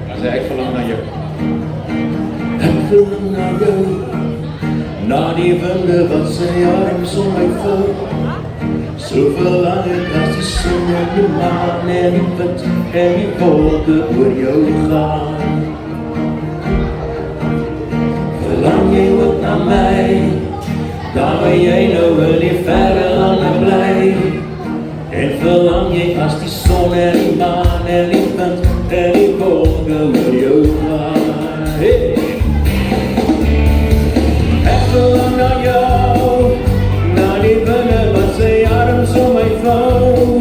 Hij zei, ik verlang naar jou. Ik verlang naar jou, naar die winde wat sy arms om my vou. So verlang ek as die son en die maan en die wind en die wolke oor jou gaan. Verlang jy ook na my, daar waar jy nou in die verre lande bly. En verlang jy as die son en die maan en die wind en die wolke oor jou gaan. Hey! Ek verlang na jou, na die winde wat sy arms om my vou.